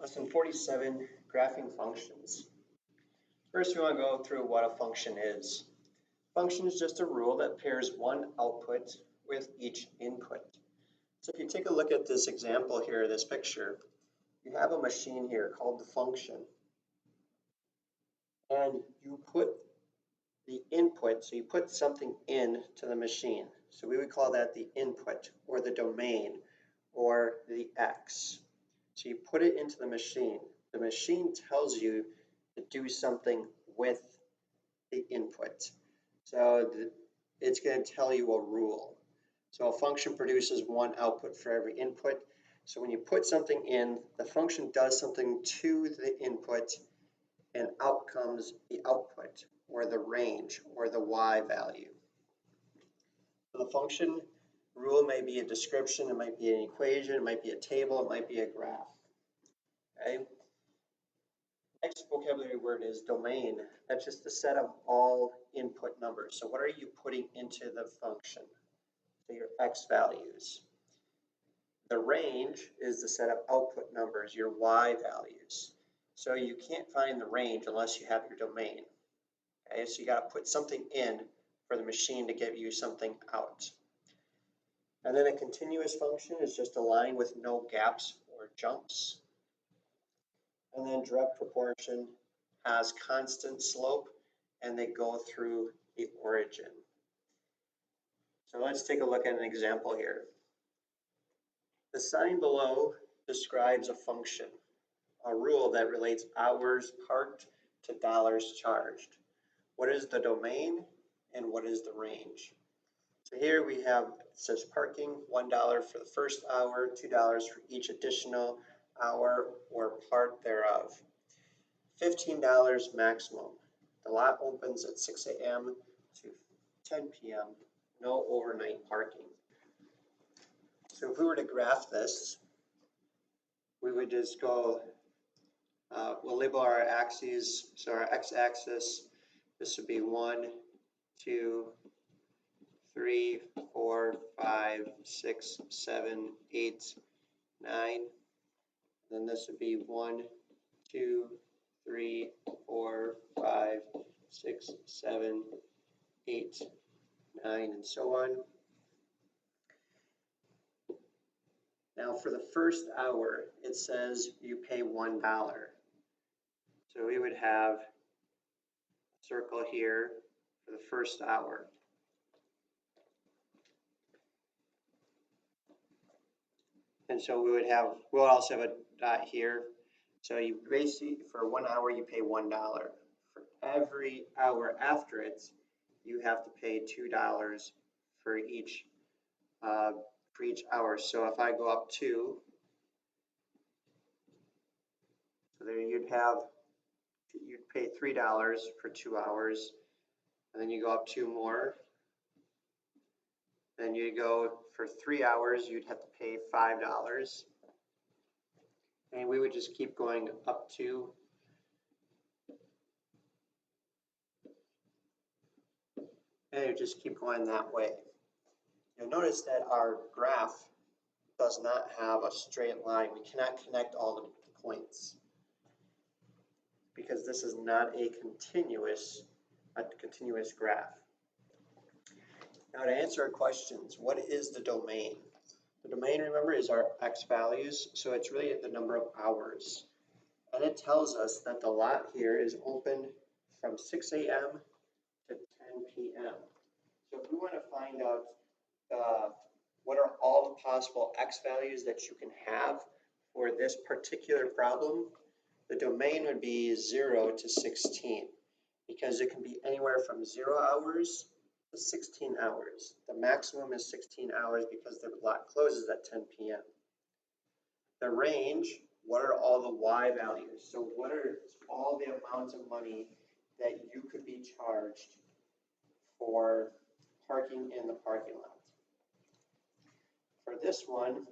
Lesson 47, graphing functions. First, we want to go through what a function is. Function is just a rule that pairs one output with each input. So if you take a look at this example here, this picture, you have a machine here called the function. And you put the input, so you put something in to the machine. So we would call that the input or the domain or the X. So you put it into the machine. The machine tells you to do something with the input. So it's going to tell you a rule. So a function produces one output for every input. So when you put something in, the function does something to the input, and out comes the output or the range or the Y value. So the function rule may be a description, it might be an equation, it might be a table, it might be a graph. Okay. Next vocabulary word is domain. That's just the set of all input numbers. So what are you putting into the function? So your X values. The range is the set of output numbers, your Y values. So you can't find the range unless you have your domain. Okay, so you got to put something in for the machine to give you something out. And then a continuous function is just a line with no gaps or jumps. And then direct proportion has constant slope and they go through the origin. So let's take a look at an example here. The sign below describes a function, a rule that relates hours parked to dollars charged. What is the domain and what is the range? So here we have, it says parking, $1 for the first hour, $2 for each additional hour or part thereof. $15 maximum. The lot opens at 6 a.m. to 10 p.m. No overnight parking. So if we were to graph this, we would just go, we'll label our axes. So our x-axis, this would be 1, 2, 3, 4, 5, 6, 7, 8, 9. Then this would be 1, 2, 3, 4, 5, 6, 7, 8, 9, and so on. Now for the first hour, it says you pay $1. So we would have a circle here for the first hour. And so we'll also have a dot here. So you basically, for 1 hour, you pay $1. For every hour after it, you have to pay $2 for each hour. So if I go up 2, so there you'd pay $3 for 2 hours, and then you go up 2 more. Then you go for 3 hours, you'd have to pay $5. And we would just keep going up to and it just keep going that way. You'll notice that our graph does not have a straight line. We cannot connect all the points because this is not a continuous graph. Now to answer our questions, what is the domain? The domain, remember, is our X values, so it's really the number of hours. And it tells us that the lot here is open from 6 a.m. to 10 p.m. So if we want to find out what are all the possible X values that you can have for this particular problem, the domain would be 0 to 16, because it can be anywhere from 0 hours to 16 hours. The maximum is 16 hours because the lot closes at 10 p.m. The range, what are all the Y values? So what are all the amounts of money that you could be charged for parking in the parking lot? For this one,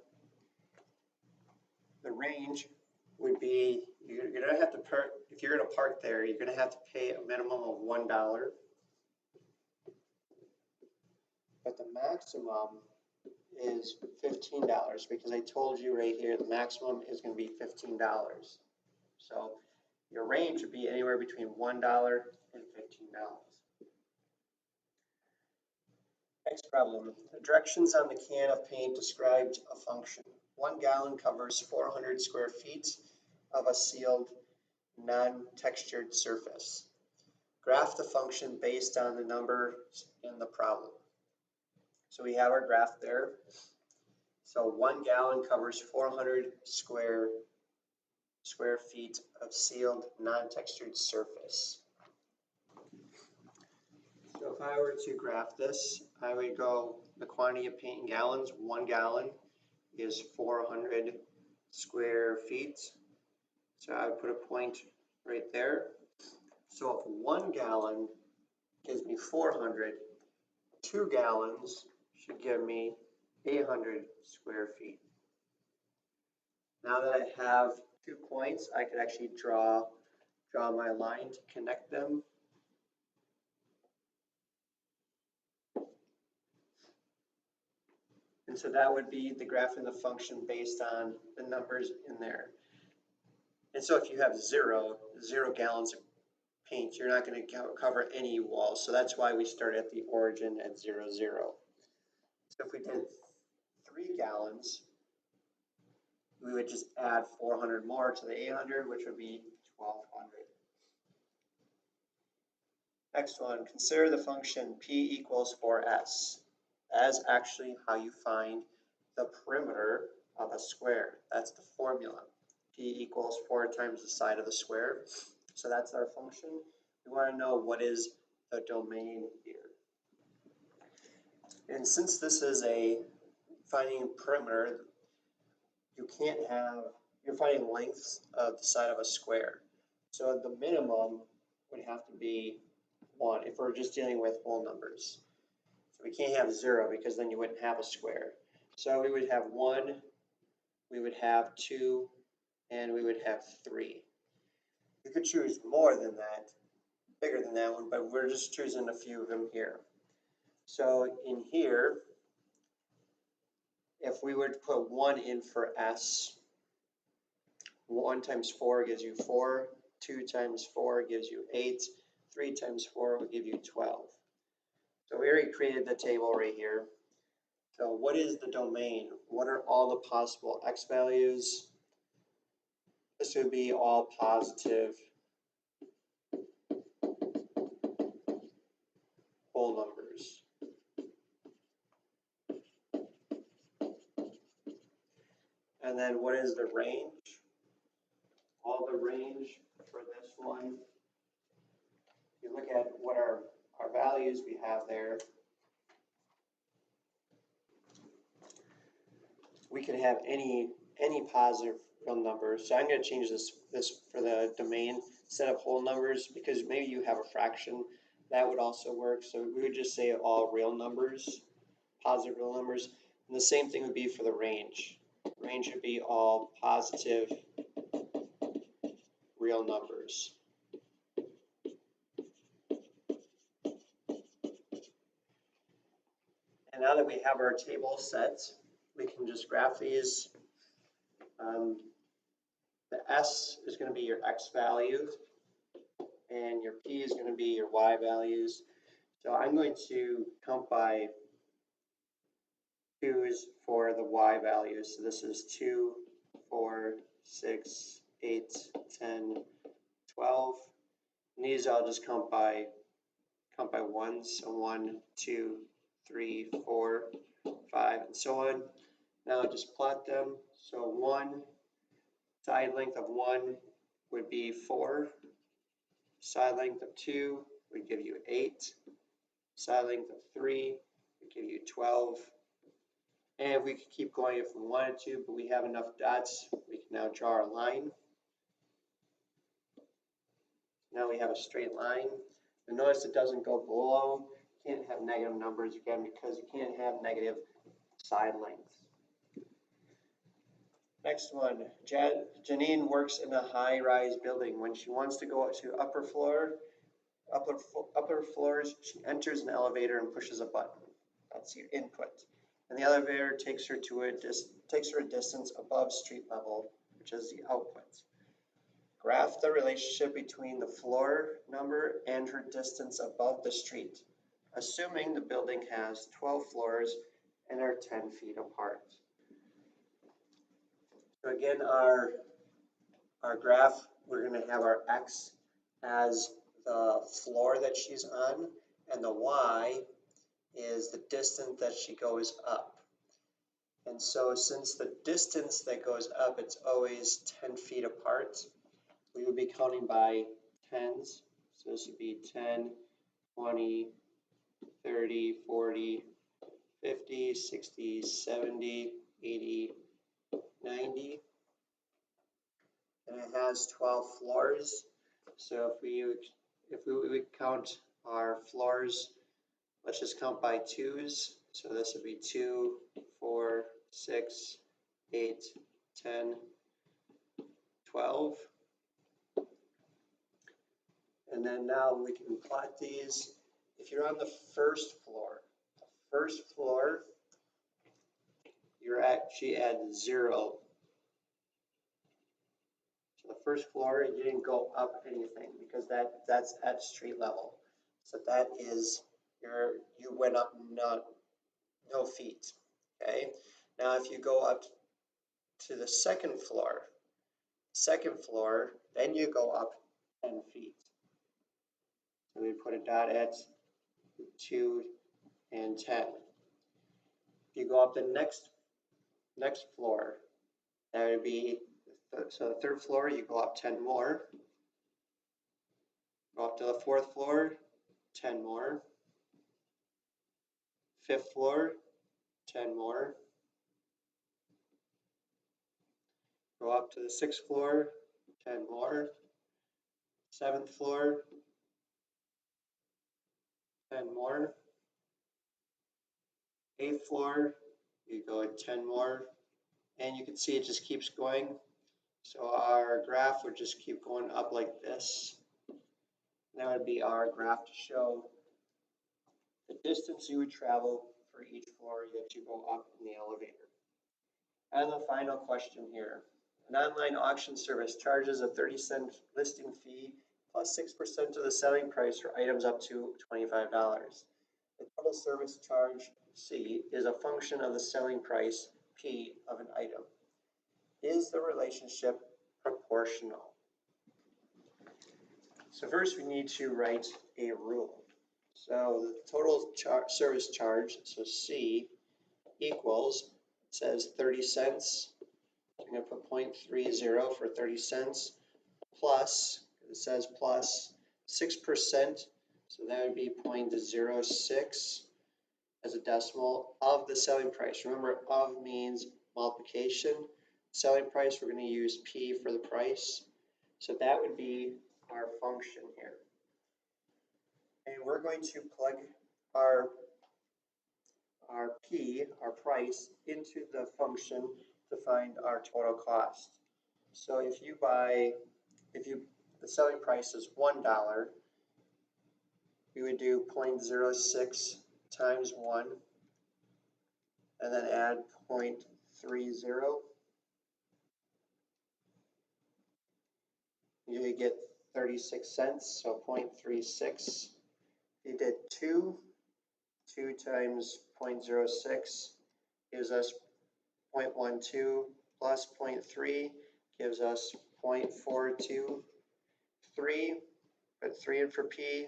the range would be, you're going to have to park, if you're going to park there, you're going to have to pay a minimum of $1. But the maximum is $15 because I told you right here the maximum is going to be $15. So your range would be anywhere between $1 and $15. Next problem. The directions on the can of paint described a function. 1 gallon covers 400 square feet of a sealed, non-textured surface. Graph the function based on the numbers in the problem. So we have our graph there. So 1 gallon covers 400 square feet of sealed, non-textured surface. So if I were to graph this, I would go the quantity of paint in gallons. 1 gallon is 400 square feet. So I would put a point right there. So if 1 gallon gives me 400, 2 gallons should give me 800 square feet. Now that I have 2 points, I could actually draw my line to connect them. And so that would be the graph and the function based on the numbers in there. And so if you have zero gallons of paint, you're not going to cover any wall. So that's why we start at the origin at 0, 0. So if we did 3 gallons, we would just add 400 more to the 800, which would be 1200. Next one, consider the function p equals 4s. As actually how you find the perimeter of a square. That's the formula. P equals 4 times the side of the square. So that's our function. We want to know what is the domain here. And since this is a finding perimeter, you're finding lengths of the side of a square. So the minimum would have to be 1 if we're just dealing with whole numbers. So we can't have 0 because then you wouldn't have a square. So we would have 1, we would have 2, and we would have 3. You could choose more than that, bigger than that one, but we're just choosing a few of them here. So in here, if we were to put 1 in for S, 1 times 4 gives you 4, 2 times 4 gives you 8, 3 times 4 will give you 12. So we already created the table right here. So what is the domain? What are all the possible x values? This would be all positive whole numbers. And then what is the range? All the range for this one. If you look at what our values we have there, we can have any positive real number. So I'm going to change this for the domain instead of whole numbers because maybe you have a fraction. That would also work. So we would just say all real numbers, positive real numbers. And the same thing would be for the range. Range would be all positive real numbers. And now that we have our table set, we can just graph these. The S is going to be your x values, and your P is going to be your y values. So I'm going to count by 2s for the y values. So this is 2, 4, 6, 8, 10, 12. And these I'll just count by 1s. So 1, 2, 3, 4, 5, and so on. Now just plot them. So 1, side length of 1 would be 4. Side length of 2 would give you 8. Side length of 3 would give you 12. And we could keep going if we wanted to, but we have enough dots. We can now draw our line. Now we have a straight line. And notice it doesn't go below. You can't have negative numbers again because you can't have negative side lengths. Next one, Janine works in a high-rise building. When she wants to go to upper floors, she enters an elevator and pushes a button. That's your input. and the elevator takes her a distance above street level, which is the output. Graph the relationship between the floor number and her distance above the street, assuming the building has 12 floors and are 10 feet apart. So again, our graph, we're going to have our x as the floor that she's on, and the y is the distance that she goes up. And so since the distance that goes up, it's always 10 feet apart, we would be counting by tens. So this would be 10, 20, 30, 40, 50, 60, 70, 80, 90. And it has 12 floors. So if we would count our floors, let's just count by twos. So this would be 2, 4, 6, 8, 10, 12. And then now we can plot these. If you're on the first floor, you're actually at 0. So the first floor, you didn't go up anything because that's at street level. So that is you went up no feet. Okay. Now if you go up to the second floor, then you go up 10 feet. So we put a dot at 2 and 10. If you go up the next floor, that would be, so the third floor, you go up 10 more. Go up to the fourth floor, 10 more. Fifth floor, 10 more. Go up to the sixth floor, 10 more. Seventh floor, 10 more. Eighth floor, you go at 10 more. And you can see it just keeps going. So our graph would just keep going up like this. That would be our graph to show the distance you would travel for each floor that you go up in the elevator. And the final question here. An online auction service charges a 30-cent listing fee plus 6% of the selling price for items up to $25. The total service charge, C, is a function of the selling price, P, of an item. Is the relationship proportional? So first we need to write a rule. So the total service charge, so C, equals, it says 30 cents. So I'm going to put 0.30 for 30 cents plus, it says plus 6%. So that would be 0.06 as a decimal of the selling price. Remember, of means multiplication. Selling price, we're going to use P for the price. So that would be our function here. And we're going to plug our P, our price, into the function to find our total cost. So if the selling price is $1, we would do 0.06 times 1 and then add 0.30. You get 36 cents, so 0.36. You did 2 times 0.06 gives us 0.12 plus 0.3 gives us 0.423. Put 3 in for P.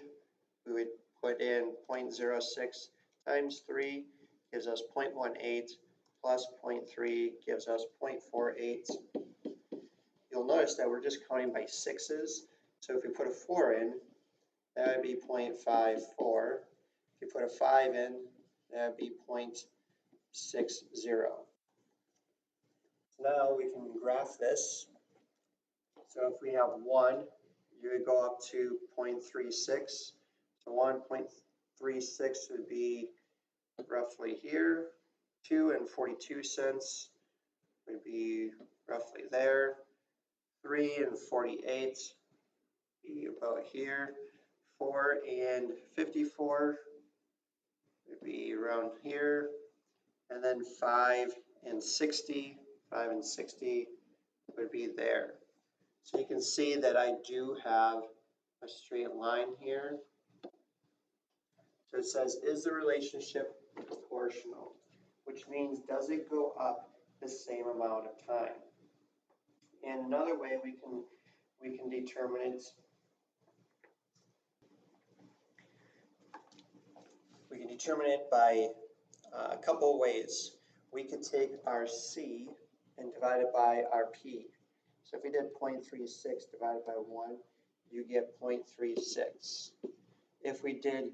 We would put in 0.06 times 3 gives us 0.18 plus 0.3 gives us 0.48. You'll notice that we're just counting by sixes. So if we put a 4 in, that would be 0.54. If you put a 5 in, that would be 0.60. Now we can graph this. So if we have 1, you would go up to 0.36. So 1.36 would be roughly here. 2 and 42 cents would be roughly there. 3 and 48 be about here. 4 and 54 would be around here. and then 5 and 60. 5 and 60 would be there. So you can see that I do have a straight line here. So it says, is the relationship proportional? Which means, does it go up the same amount of time? And another way we can determine it, by a couple of ways. We could take our C and divide it by our P. So if we did 0.36 divided by 1, you get 0.36. If we did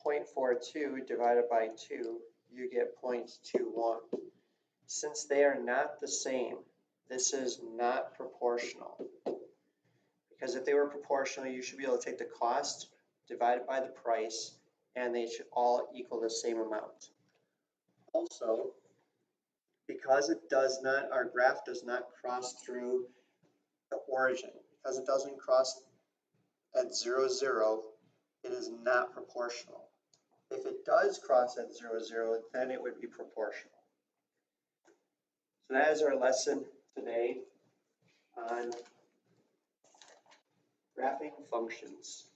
0.42 divided by 2, you get 0.21. Since they are not the same, this is not proportional. Because if they were proportional, you should be able to take the cost divided by the price, and they should all equal the same amount. Also, because it does not, our graph does not cross through the origin, because it doesn't cross at 0, 0, it is not proportional. If it does cross at 0, 0, then it would be proportional. So that is our lesson today on graphing functions.